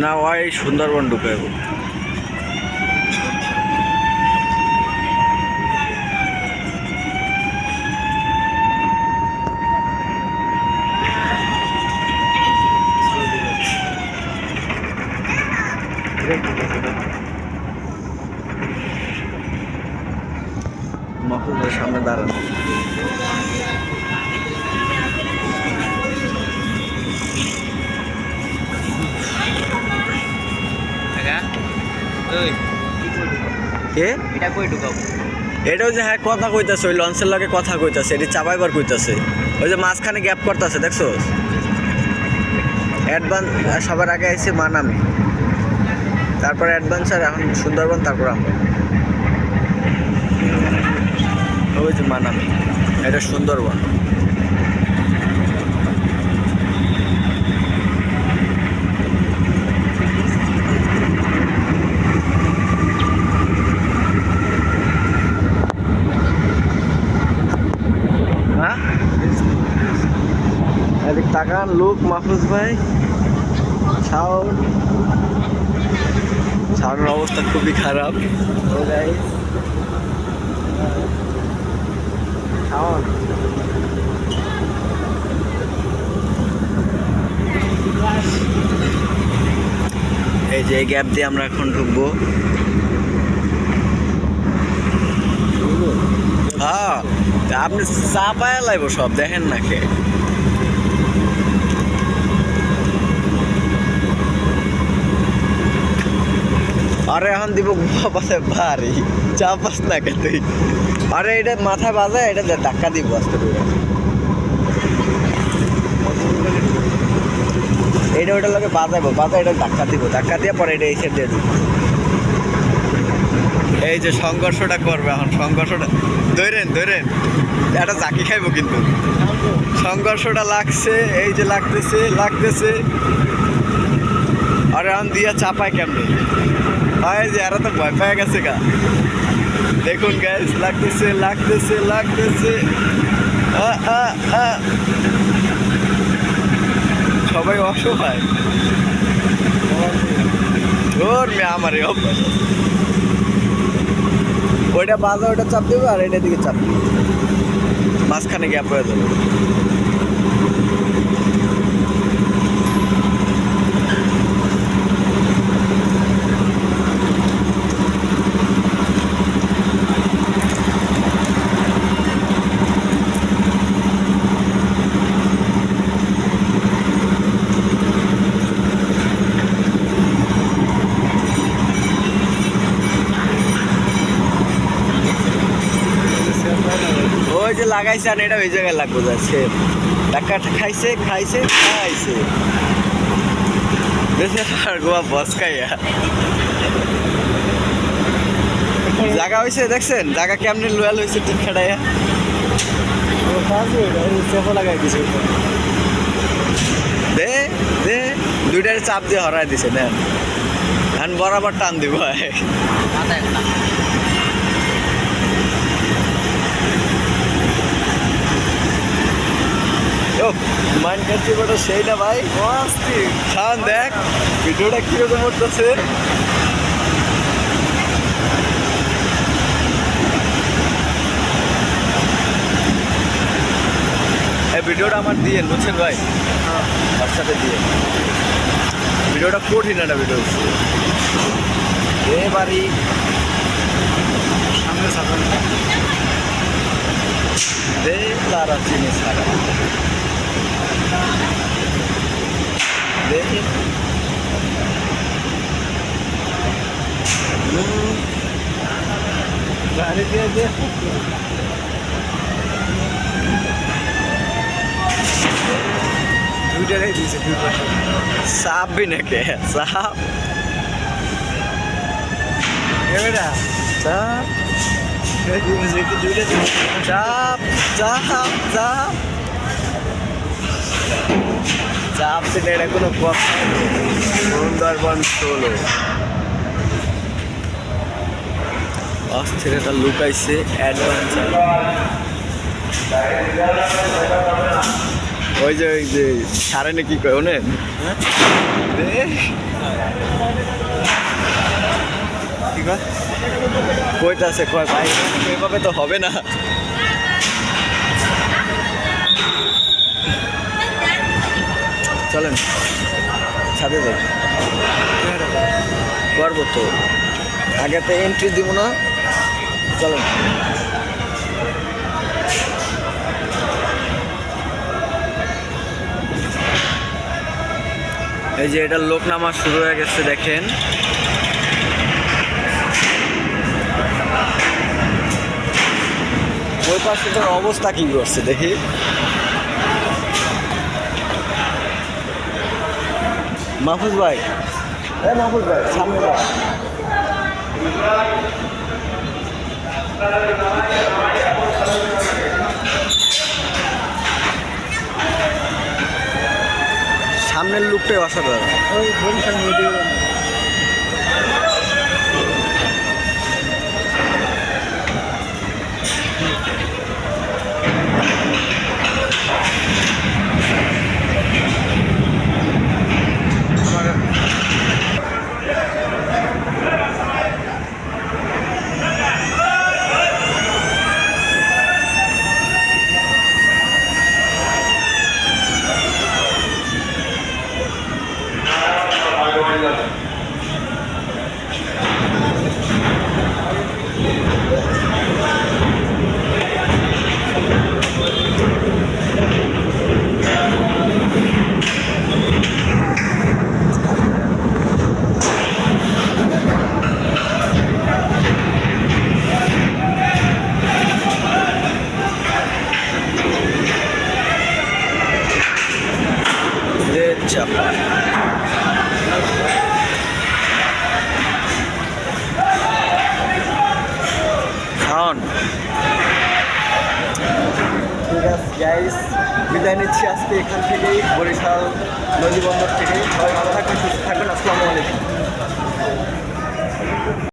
না ওই সুন্দরবন ঢুকাইব। মহলের সামনে দাঁড়ানো। কে এটা কই ঢুকাবো? এটাও যে হ্যাঁ কথা কইতাছে, ওই লঞ্চের লগে কথা কইতাছে, এটি চাপাইবার কইতাছে। ওই যে মাঝখানে গ্যাপ করতেছে, দেখছো? অ্যাডভান্স সবার আগে আইছে মানামি, তারপর অ্যাডভেঞ্চার, এখন সুন্দরবন, তারপর আমরা। ওই যে মানামি, এটা সুন্দরবন। হ্যাঁ এদিক তাকান, লুক মাহফুজ ভাই, শাওনের অবস্থা খুবই খারাপ। শাওন এই যে এই গ্যাপ দিয়ে আমরা এখন ঢুকবো। হ্যাঁ আপনি চা পায়া লাইব সব, দেখেন না কে। আরে এখন দিব পাশে ভারী চা পাস না কে তুই। আরে এটা মাথায় বাজে, এটা ধাক্কা দিব আস্তে করে। এটা ওটার লোকে বাজাবো, বাজা এটা ধাক্কা দিব, ধাক্কা দিয়ে পরে এটা এই সাইড দিয়ে দিব। এই যে সংঘর্ষটা করবে এখন, সংঘর্ষটা ধরেন এটা জাকি খাইবো কিন্তু। সংঘর্ষটা লাগছে, এই যে লাগতেছে। আর এখন দিয়া চাপায় কেমনে, এই যে এরা তো ভয় পেয়ে গেছে গা। দেখুন গ্যাস লাগতেছে। সবাই অসহায়। ওর মেয়ে আমার অভ্যাস, ওইটা বাজা, ওইটা চাপ দেবে আর এটা দিকে চাপ দেবে, মাঝখানে গ্যাপ হয়ে যাবে। ওই যে লাগাইছে আর এটা ওই জায়গায় লাগবো, যাচ্ছে টাকাটা খাইছে আর গোয়া বস খাইয়া জায়গা হয়েছে। দেখছেন জায়গা কেমনি লোয়াল হয়েছে, ঠিক খেড়াইয়া লাগাই দিছে। দে দুইটারে চাপ দিয়ে হরাই দিছে, নেন এখন বরাবর টান দিব। মাইন্ড কাটছি বটা সেইটা ভাই, খান দেখ ভিডিওটা কিরকম করতেছে। এই ভিডিওটা আমার দিয়ে বুঝছেন ভাই, হোয়াটসঅ্যাপে দিয়ে। ভিডিওটা কঠিন একটা ভিডিও হচ্ছে। এবারই সামনে দে তারা চিনি সারা দেখি গাড়ি দিয়ে দে। দুইটাই দিয়েছে, দুই পাশে সাপ भी নাকি সাপ এবারে সাপ চাপ ছিল, এটা কোনো কথা। সুন্দরবন 16 অস্থিরতা লুকাইছে অ্যাডভেঞ্চার। ওই যে সারে নাকি কয় ওনে ঠিক আছে কইতাছে কয় ভাই এভাবে তো হবে না। চলেন ছাদে যাই, করবো তো, আগে তো এন্ট্রি দিব না। চলেন এই যে এটার লোক নামা শুরু হয়ে গেছে দেখেন। ওই পাশে তোর অবস্থা কি করছে দেখি। মাহফুজ ভাই, মাহফুজ ভাই সামনে যাও। সামনের লুকটাই অসাধারণ। ওই বরিশাল নদী চাপা। খাওন ঠিক আছে গাইস, বিদায় নিচ্ছি আজকে এখান থেকেই, বরিশাল নদী বন্দর থেকে। সবাই ভালো থাকবেন, সুস্থ থাকবেন। আসসালামু আলাইকুম।